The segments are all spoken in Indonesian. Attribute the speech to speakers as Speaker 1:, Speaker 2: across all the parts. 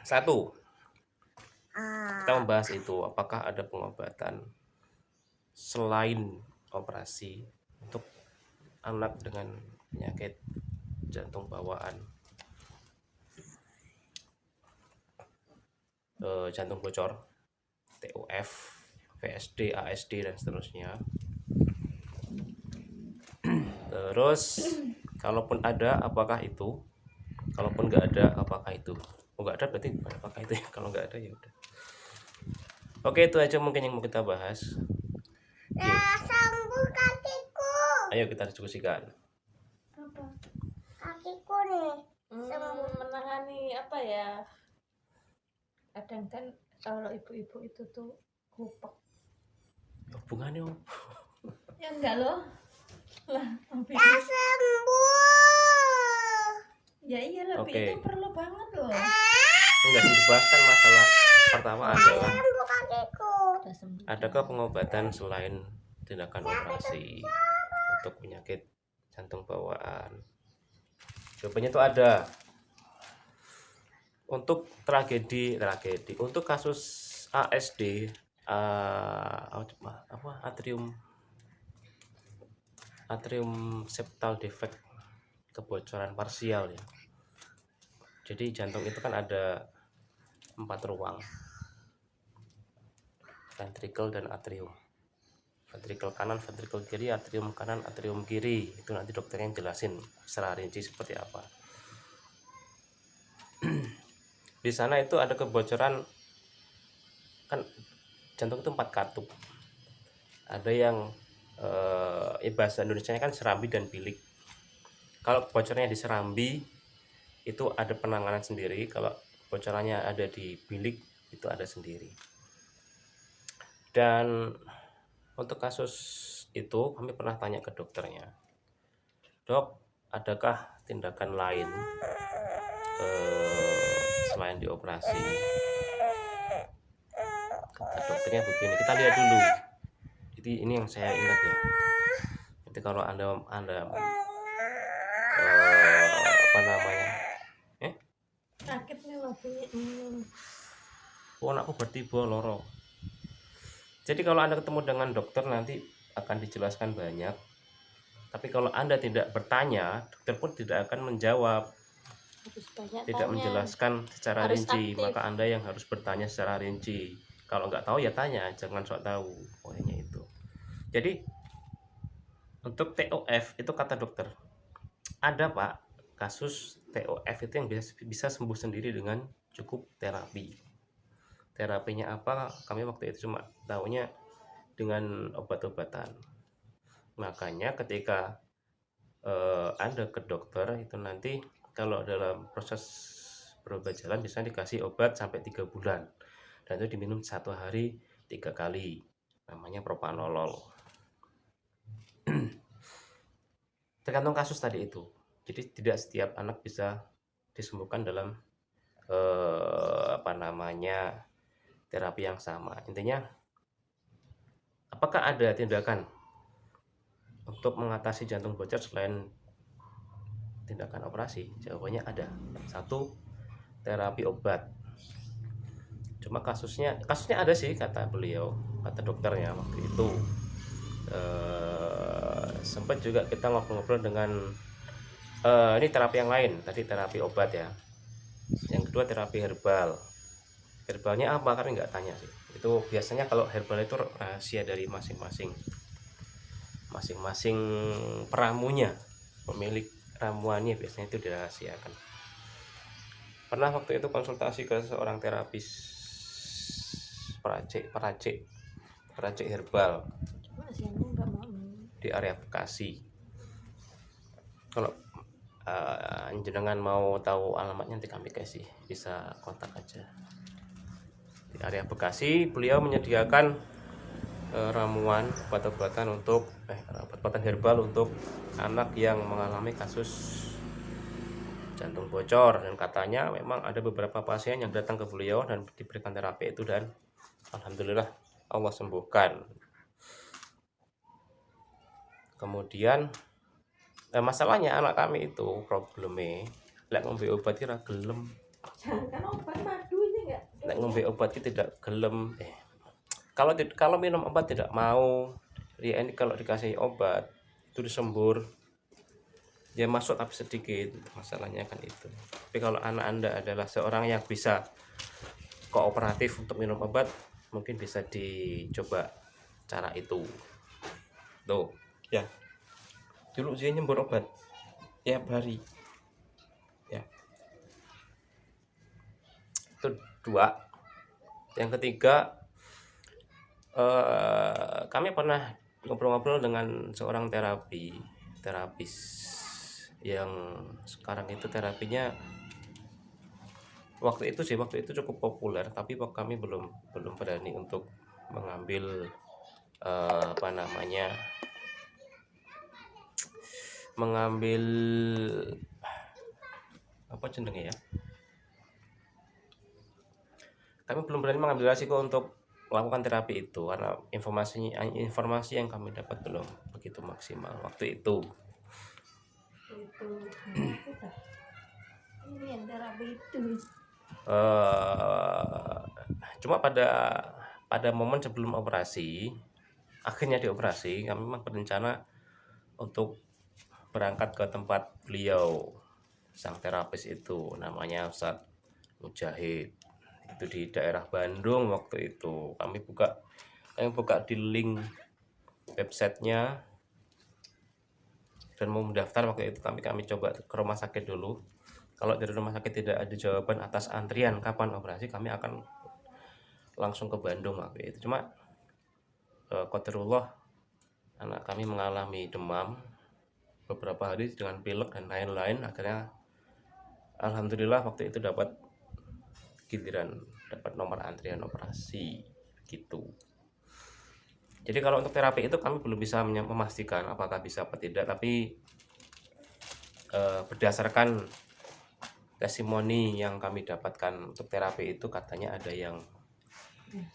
Speaker 1: Satu, kita membahas itu apakah ada pengobatan selain operasi untuk anak dengan penyakit jantung bawaan, jantung bocor, TOF, VSD, ASD dan seterusnya. Terus kalaupun ada apakah itu, kalaupun nggak ada apakah itu. Oh, nggak ada berarti bukan apakah itu ya. Kalau nggak ada ya udah. Oke, itu aja mungkin yang mau kita bahas.
Speaker 2: Sembuh kakiku.
Speaker 1: Ayo kita diskusikan.
Speaker 2: Apa? Kakiku nih.
Speaker 3: Menangani apa ya? Kadang kan kalau ibu-ibu itu tuh kupek.
Speaker 1: Hubungannya
Speaker 3: Ya enggak loh. Lah,
Speaker 2: Ya sembuh.
Speaker 3: ya iyalah,
Speaker 1: Oke.
Speaker 3: itu perlu banget loh.
Speaker 1: Enggak dibahaskan masalah pertama adalah
Speaker 2: Sembuh kakiku.
Speaker 3: Udah sembuh.
Speaker 1: adakah pengobatan selain tindakan operasi untuk penyakit jantung bawaan? Jawabannya itu ada. Untuk tragedi untuk kasus ASD, atrium septal defect, kebocoran parsial ya. Jadi jantung itu kan ada 4 ruang, ventricle dan atrium. Ventricle kanan, ventricle kiri, atrium kanan, atrium kiri. Itu nanti dokternya jelasin secara rinci seperti apa. Di sana itu ada kebocoran, kan jantung itu 4 katup. Ada yang bahasa Indonesianya kan serambi dan bilik. Kalau bocornya di serambi itu ada penanganan sendiri, kalau bocorannya ada di bilik itu ada sendiri. Dan untuk kasus itu kami pernah tanya ke dokternya, dok, adakah tindakan lain selain dioperasi? Kata dokternya begini, kita lihat dulu. Jadi ini yang saya ingat ya. Jadi kalau anda apa namanya?
Speaker 3: Sakit nih loh.
Speaker 1: Oh, anakku bertiba loro. Jadi kalau anda ketemu dengan dokter nanti akan dijelaskan banyak. Tapi kalau anda tidak bertanya, dokter pun tidak akan menjawab,
Speaker 3: Harus banyak
Speaker 1: tidak
Speaker 3: tanya.
Speaker 1: menjelaskan secara
Speaker 3: Harus
Speaker 1: rinci.
Speaker 3: aktif.
Speaker 1: Maka anda yang harus bertanya secara rinci. Kalau nggak tahu ya tanya, jangan sok tahu. Pokoknya itu. Jadi untuk TOF itu kata dokter, ada pak kasus TOF itu yang bisa sembuh sendiri dengan cukup terapi. Terapinya apa? Kami waktu itu cuma tahunya dengan obat-obatan. Makanya ketika Anda ke dokter itu nanti kalau dalam proses berobat jalan bisa dikasih obat sampai 3 bulan dan itu diminum 1 hari 3 kali, namanya propanolol. Tergantung kasus tadi itu. Jadi tidak setiap anak bisa disembuhkan dalam terapi yang sama. Intinya, apakah ada tindakan untuk mengatasi jantung bocor selain tindakan operasi? Jawabannya ada. 1, terapi obat. Cuma kasusnya ada sih, kata beliau, kata dokternya waktu itu. Sempat juga kita ngobrol-ngobrol dengan ini terapi yang lain. Tadi terapi obat ya. Yang kedua terapi herbal. Herbalnya apa? Kami nggak tanya sih. Itu biasanya kalau herbal itu rahasia dari masing-masing peramunya, pemilik ramuannya biasanya itu dirahasiakan. Pernah waktu itu konsultasi ke seorang terapis peracik herbal di area Bekasi. Kalau jenengan mau tahu alamatnya nanti kami kasih, bisa kontak aja. Di area Bekasi beliau menyediakan ramuan obat-obatan herbal untuk anak yang mengalami kasus jantung bocor, dan katanya memang ada beberapa pasien yang datang ke beliau dan diberikan terapi itu dan alhamdulillah Allah sembuhkan. Kemudian masalahnya anak kami itu problemnya lek ngombe obat kira gelem.
Speaker 3: Jangan obat madu
Speaker 1: nek ngombe obat ki tidak gelem kalau minum obat tidak mau ya, ini kalau dikasih obat itu disembur ya masuk tapi sedikit, masalahnya kan itu. Tapi kalau anak Anda adalah seorang yang bisa kooperatif untuk minum obat, mungkin bisa dicoba cara itu tuh ya. Dulu dia nyembur obat tiap hari ya. Itu dua. Yang ketiga, kami pernah ngobrol-ngobrol dengan seorang terapis yang sekarang itu terapinya waktu itu cukup populer, tapi kami belum berani untuk mengambil apa jenenge ya, kami belum berani mengambil resiko untuk melakukan terapi itu karena informasi yang kami dapat belum begitu maksimal waktu itu.
Speaker 3: Itu ini yang terapi itu.
Speaker 1: Cuma pada momen sebelum operasi, akhirnya dioperasi, kami memang berencana untuk berangkat ke tempat beliau, sang terapis itu namanya Ustadz Mujahid, itu di daerah Bandung. Waktu itu kami buka di link websitenya dan mau mendaftar. Waktu itu kami coba ke rumah sakit dulu. Kalau dari rumah sakit tidak ada jawaban atas antrian kapan operasi, kami akan langsung ke Bandung waktu itu. Cuma qadarullah anak kami mengalami demam beberapa hari dengan pilek dan lain-lain. Akhirnya alhamdulillah waktu itu dapat giliran, dapat nomor antrian operasi gitu. Jadi kalau untuk terapi itu kami belum bisa memastikan apakah bisa atau tidak, tapi berdasarkan testimoni yang kami dapatkan untuk terapi itu katanya ada yang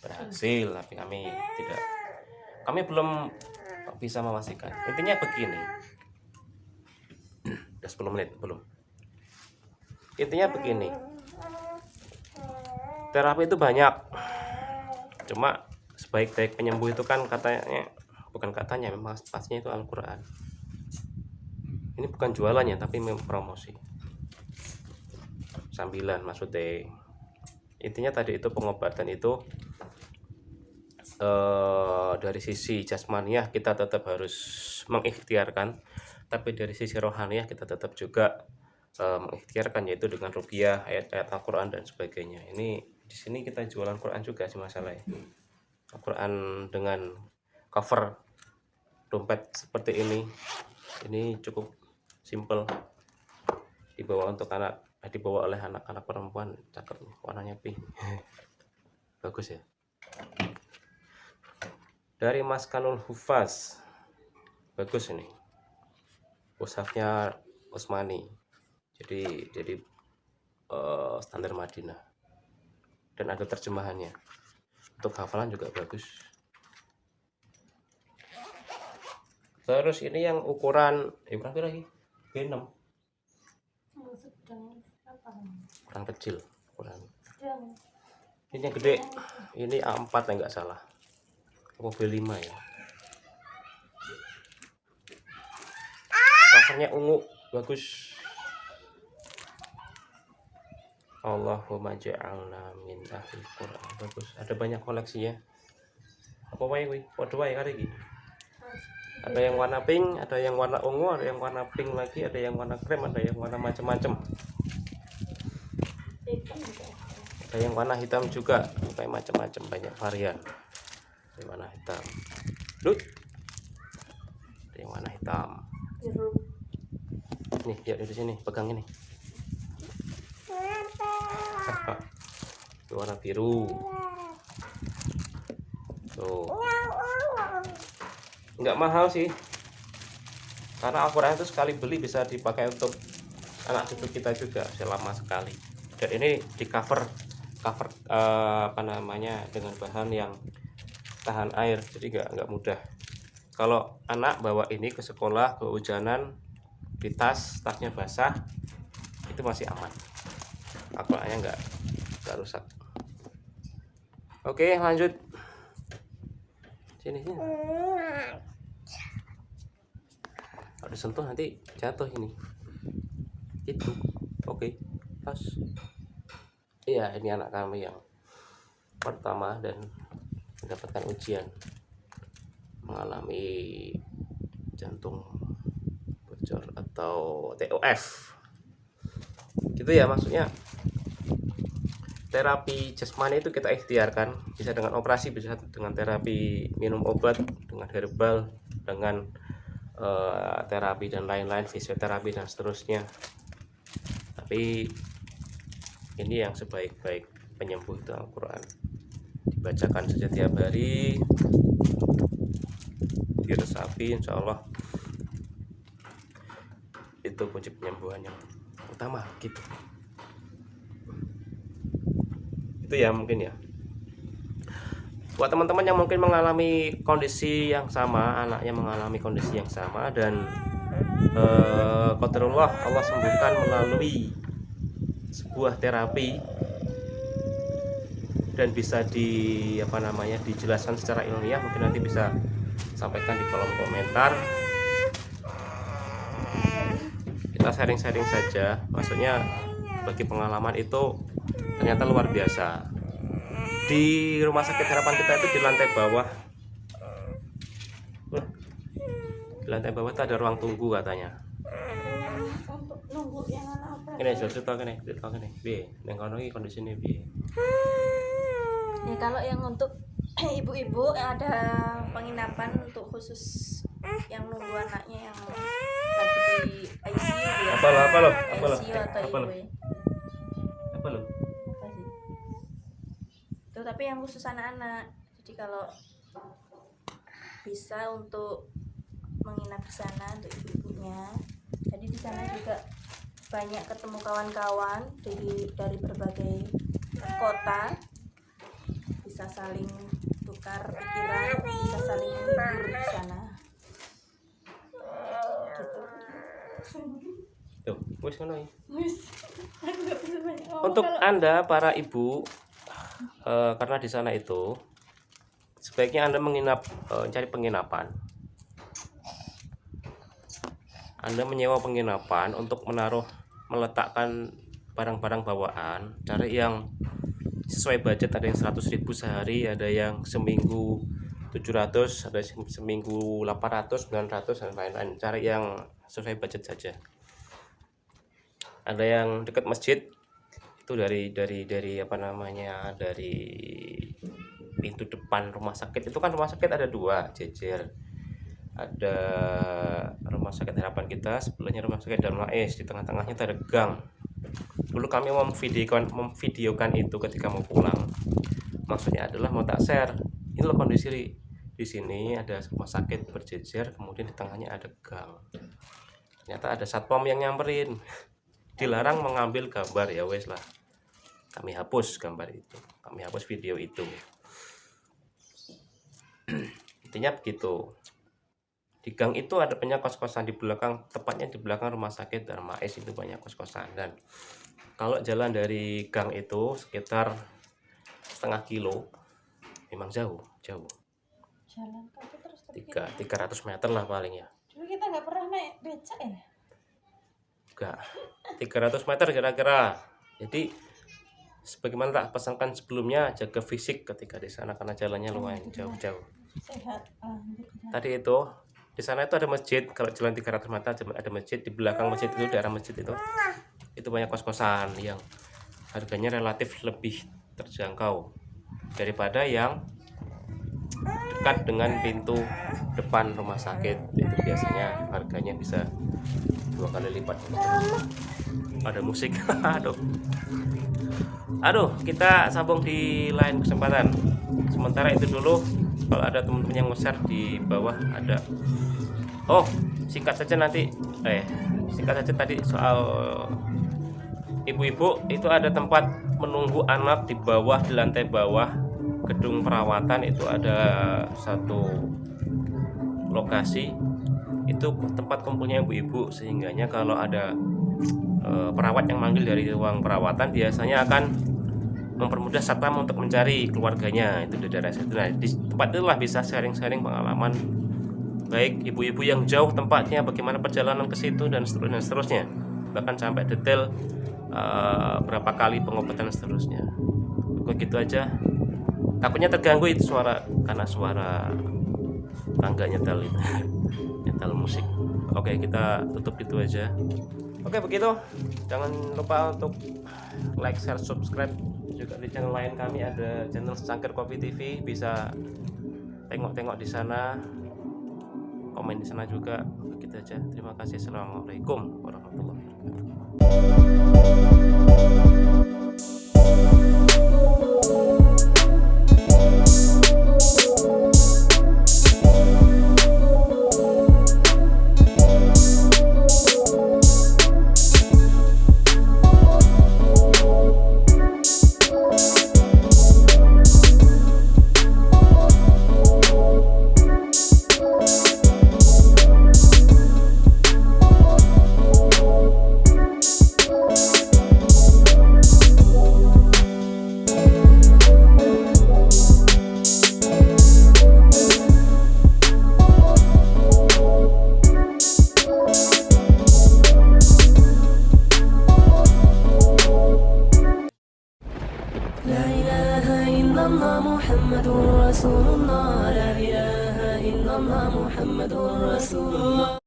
Speaker 1: berhasil, tapi kami belum bisa memastikan. Intinya begini, udah 10 menit belum. Intinya begini, terapi itu banyak, cuma sebaik-baik penyembuh itu kan memang pastinya itu Al-Quran. Ini bukan jualannya tapi promosi sambilan maksudnya. Intinya tadi itu pengobatan itu dari sisi jasmaniah kita tetap harus mengikhtiarkan, tapi dari sisi rohaniah kita tetap juga mengikhtiarkan, yaitu dengan ruqyah, ayat-ayat Al-Quran dan sebagainya. Ini di sini kita jualan Quran juga sih masalahnya. Al-Quran dengan cover dompet seperti ini cukup simple, dibawa oleh anak-anak perempuan, cakep nih, warnanya pink. Bagus ya. Dari Maskanul Hufaz, bagus ini, mushafnya Utsmani, jadi standar Madinah dan ada terjemahannya. Untuk hafalan juga bagus. Terus ini yang ukuran berapa lagi? B6.
Speaker 3: Sedang apa?
Speaker 1: Ukuran kecil, ukuran.
Speaker 3: Sedang.
Speaker 1: Ini yang gede. Ini A4 ya nggak salah. Apa B5 ya? Rasanya ungu, bagus. Allahumma ja'alna min ahlil Quran, bagus. Ada banyak koleksi ya. Apa wae kuwi? Padha wae karo iki. Ada yang warna pink, ada yang warna ungu, ada yang warna pink lagi, ada yang warna krem, ada yang warna macam-macam. Ada yang warna hitam juga, kayak macam-macam, banyak varian. Ada warna hitam. Duh. Ada yang warna hitam.
Speaker 3: Biru.
Speaker 1: Nih, lihat di sini, pegang ini. Itu warna biru. Tuh. Nggak mahal sih, karena Al-Quran itu sekali beli bisa dipakai untuk anak cucu kita juga selama sekali. Dan ini di cover dengan bahan yang tahan air, jadi nggak mudah. Kalau anak bawa ini ke sekolah, kehujanan, di tasnya basah, itu masih aman. Al-Qurannya nggak rusak. Oke, lanjut. Sini. Kalau disentuh nanti jatuh ini. Itu. Oke. Pas. Iya, ini anak kami yang pertama dan mendapatkan ujian mengalami jantung bocor atau TOF. Gitu ya maksudnya. Terapi jasmani itu kita ikhtiarkan, bisa dengan operasi, bisa dengan terapi minum obat, dengan herbal, dengan terapi dan lain-lain, fisioterapi dan seterusnya. Tapi ini yang sebaik-baik penyembuh itu Al-Quran. Dibacakan saja tiap hari, diresapi, insya Allah itu kunci penyembuhan yang utama gitu. Itu ya mungkin ya, buat teman-teman yang mungkin mengalami kondisi yang sama, anaknya mengalami kondisi yang sama dan qadarullah Allah sembuhkan melalui sebuah terapi dan bisa dijelaskan secara ilmiah, mungkin nanti bisa sampaikan di kolom komentar. Kita sharing-sharing saja, maksudnya bagi pengalaman itu ternyata luar biasa. Di rumah sakit harapan kita itu di lantai bawah, di lantai bawah itu ada ruang tunggu katanya.
Speaker 3: Untuk nunggu yang anak operasi.
Speaker 1: Ini cerita kene, piye? Ning kono iki kondisine piye?
Speaker 3: Ya kalau yang untuk ibu-ibu yang ada penginapan untuk khusus yang nunggu anaknya yang lagi di ICU biasa.
Speaker 1: Apa lo?
Speaker 3: ICU atau
Speaker 1: Apa lo?
Speaker 3: IW.
Speaker 1: Apa lo?
Speaker 3: Apa sih? Itu tapi yang khusus anak-anak. Jadi kalau bisa untuk menginap di sana untuk ibu-ibunya. Jadi di sana juga banyak ketemu kawan-kawan dari berbagai kota, bisa saling tukar pikiran, bisa saling menghibur di sana. Gitu.
Speaker 1: Tuh, wis ngono iki.
Speaker 3: Wis, aku nggak bisa banyak ngomong
Speaker 1: Untuk
Speaker 3: kalau-
Speaker 1: Anda para ibu, karena di sana itu sebaiknya Anda menginap, cari penginapan. Anda menyewa penginapan untuk meletakkan barang-barang bawaan, cari yang sesuai budget. Ada yang 100.000 sehari, ada yang seminggu 700, ada seminggu 800, 900 dan lain-lain. Cari yang sesuai budget saja. Ada yang dekat masjid, itu dari pintu depan rumah sakit. Itu kan rumah sakit ada 2 jejer. Ada rumah sakit harapan kita, sebelahnya rumah sakit Darul Maes, di tengah-tengahnya itu ada gang. Dulu kami memvideokan itu ketika mau pulang. Maksudnya adalah mau tak share. Ini loh kondisi di sini ada rumah sakit berjejer, kemudian di tengahnya ada gang. Ternyata ada satpam yang nyamperin. Dilarang mengambil gambar, ya wes lah. Kami hapus gambar itu. Kami hapus video itu. Intinya begitu. Di gang itu ada banyak kos-kosan di belakang, tepatnya di belakang rumah sakit Darul Maes itu banyak kos-kosan. Dan kalau jalan dari gang itu sekitar setengah kilo, memang jauh.
Speaker 3: Jalan kaki terus tapi
Speaker 1: 300 meter lah paling ya.
Speaker 3: dulu kita nggak pernah naik becak ya.
Speaker 1: Enggak, 300 meter kira-kira. Jadi sebagaimana tak pesankan sebelumnya, jaga fisik ketika di sana karena jalannya lumayan jauh-jauh.
Speaker 3: Sehat, alhamdulillah.
Speaker 1: Tadi itu di sana itu ada masjid. Kalau jalan 300 meter ada masjid. Di belakang masjid itu, daerah masjid itu banyak kos-kosan yang harganya relatif lebih terjangkau daripada yang dekat dengan pintu depan rumah sakit. Itu biasanya harganya bisa 2 kali lipat. Ada musik. Aduh, kita sambung di lain kesempatan. Sementara itu dulu, kalau ada teman-teman yang nge-share di bawah ada. Oh, singkat saja tadi soal ibu-ibu itu ada tempat menunggu anak di bawah, di lantai bawah gedung perawatan. Itu ada satu lokasi, itu tempat kumpulnya ibu-ibu, sehingganya kalau ada perawat yang manggil dari ruang perawatan biasanya akan mempermudah satpam untuk mencari keluarganya itu di daerah situ. Nah, di tempat itulah bisa sharing-sharing pengalaman baik ibu-ibu yang jauh tempatnya, bagaimana perjalanan ke situ dan seterusnya, bahkan sampai detail berapa kali pengobatan dan seterusnya. Kok gitu aja, takutnya terganggu itu suara, karena suara tangga nyetel itu nyetel musik. Oke, kita tutup itu aja. Oke, begitu, jangan lupa untuk like, share, subscribe juga di channel lain kami, ada channel Secangkir Kopi TV, bisa tengok-tengok di sana, komen di sana juga. Begitu aja, terima kasih. Assalamualaikum warahmatullahi wabarakatuh.
Speaker 4: لا إله إلا الله محمد رسول الله لا إله إلا الله محمد رسول الله